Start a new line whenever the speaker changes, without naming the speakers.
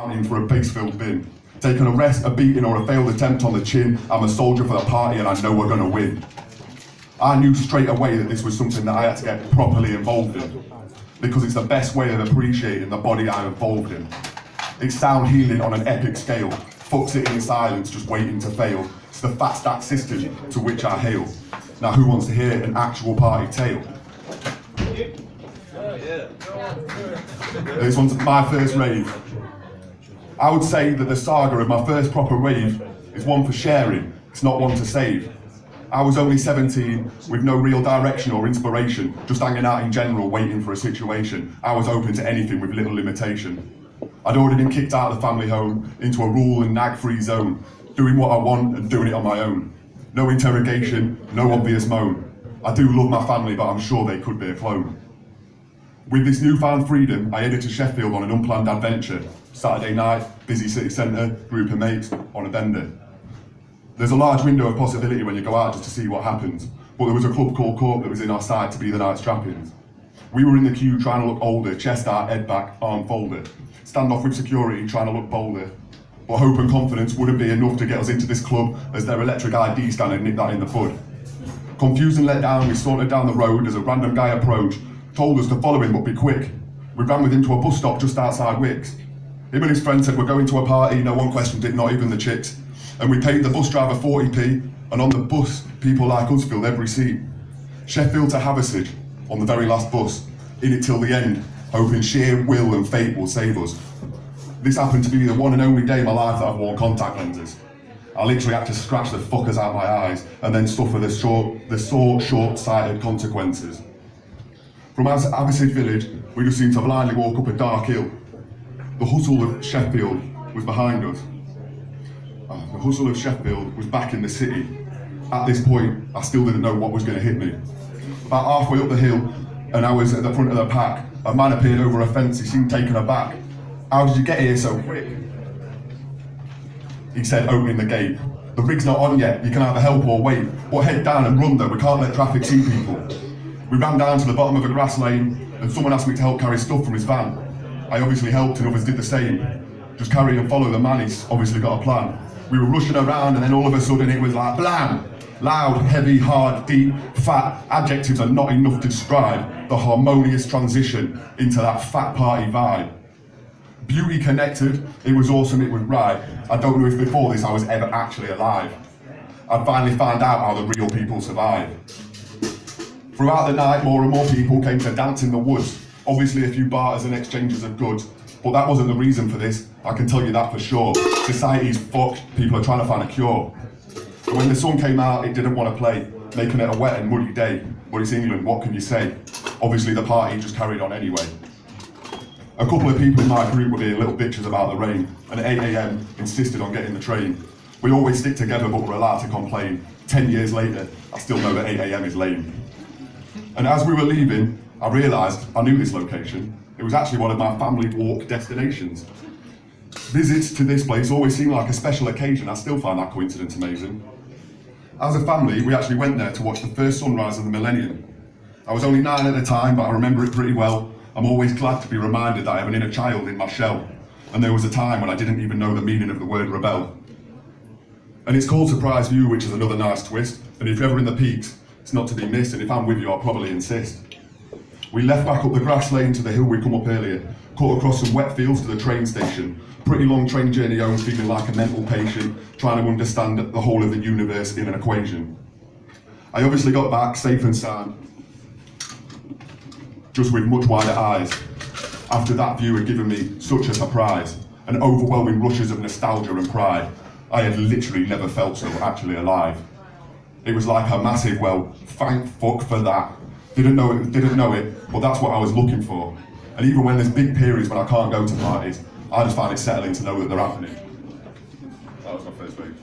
In for a base-filled bin. Take an arrest, a beating or a failed attempt on the chin. I'm a soldier for the party and I know we're gonna win. I knew straight away that this was something that I had to get properly involved in, because it's the best way of appreciating the body I'm involved in. It's sound healing on an epic scale, fuck sitting in silence just waiting to fail. It's the fat stack system to which I hail. Now who wants to hear an actual party tale? This one's my first rave. I would say that the saga of my first proper rave is one for sharing, it's not one to save. I was only 17, with no real direction or inspiration, just hanging out in general, waiting for a situation. I was open to anything with little limitation. I'd already been kicked out of the family home, into a rule and nag-free zone, doing what I want and doing it on my own. No interrogation, no obvious moan. I do love my family, but I'm sure they could be a clone. With this newfound freedom, I headed to Sheffield on an unplanned adventure. Saturday night, busy city centre, group of mates, on a bender. There's a large window of possibility when you go out just to see what happens, but there was a club called Court that was in our sight to be the night's trappings. We were in the queue trying to look older, chest out, head back, arm folded. Stand off with security, trying to look bolder. But hope and confidence wouldn't be enough to get us into this club, as their electric ID scanner nipped that in the bud. Confused and let down, we sauntered down the road as a random guy approached, told us to follow him but be quick. We ran with him to a bus stop just outside Wicks. Him and his friend said we're going to a party, no one questioned it, not even the chicks. And we paid the bus driver 40p, and on the bus, people like us filled every seat. Sheffield to Haversidge, on the very last bus, in it till the end, hoping sheer will and fate will save us. This happened to be the one and only day in my life that I've worn contact lenses. I literally had to scratch the fuckers out my eyes, and then suffer the short-sighted consequences. From Haversidge village, we just seemed to blindly walk up a dark hill. The hustle of Sheffield was behind us. The hustle of Sheffield was back in the city. At this point, I still didn't know what was going to hit me. About halfway up the hill, and I was at the front of the pack, a man appeared over a fence. He seemed taken aback. "How did you get here so quick?" He said, opening the gate. "The rig's not on yet, you can either help or wait. But head down and run though, we can't let traffic see people." We ran down to the bottom of a grass lane, and someone asked me to help carry stuff from his van. I obviously helped and others did the same. Just carry and follow the man, he's obviously got a plan. We were rushing around and then all of a sudden it was like blam! Loud, heavy, hard, deep, fat. Adjectives are not enough to describe the harmonious transition into that fat party vibe. Beauty connected, it was awesome, it was right. I don't know if before this I was ever actually alive. I'd finally found out how the real people survive. Throughout the night, more and more people came to dance in the woods. Obviously a few barters and exchanges of goods, but that wasn't the reason for this, I can tell you that for sure. Society's fucked, people are trying to find a cure. And when the sun came out, it didn't want to play, making it a wet and muddy day. But it's England, what can you say? Obviously the party just carried on anyway. A couple of people in my group were being little bitches about the rain, and at 8 AM insisted on getting the train. We always stick together but we're allowed to complain. 10 years later, I still know that 8 AM is lame. And as we were leaving, I realised I knew this location. It was actually one of my family walk destinations. Visits to this place always seemed like a special occasion. I still find that coincidence amazing. As a family, we actually went there to watch the first sunrise of the millennium. I was only 9 at the time, but I remember it pretty well. I'm always glad to be reminded that I have an inner child in my shell. And there was a time when I didn't even know the meaning of the word rebel. And it's called Surprise View, which is another nice twist. And if you're ever in the peaks, it's not to be missed, and if I'm with you, I'll probably insist. We left back up the grass lane to the hill we'd come up earlier, cut across some wet fields to the train station. Pretty long train journey home, feeling like a mental patient, trying to understand the whole of the universe in an equation. I obviously got back safe and sound, just with much wider eyes. After that view had given me such a surprise, and overwhelming rushes of nostalgia and pride. I had literally never felt so actually alive. It was like a massive, well, thank fuck for that. Didn't know it, but that's what I was looking for. And even when there's big periods when I can't go to parties, I just find it settling to know that they're happening. That was my first week.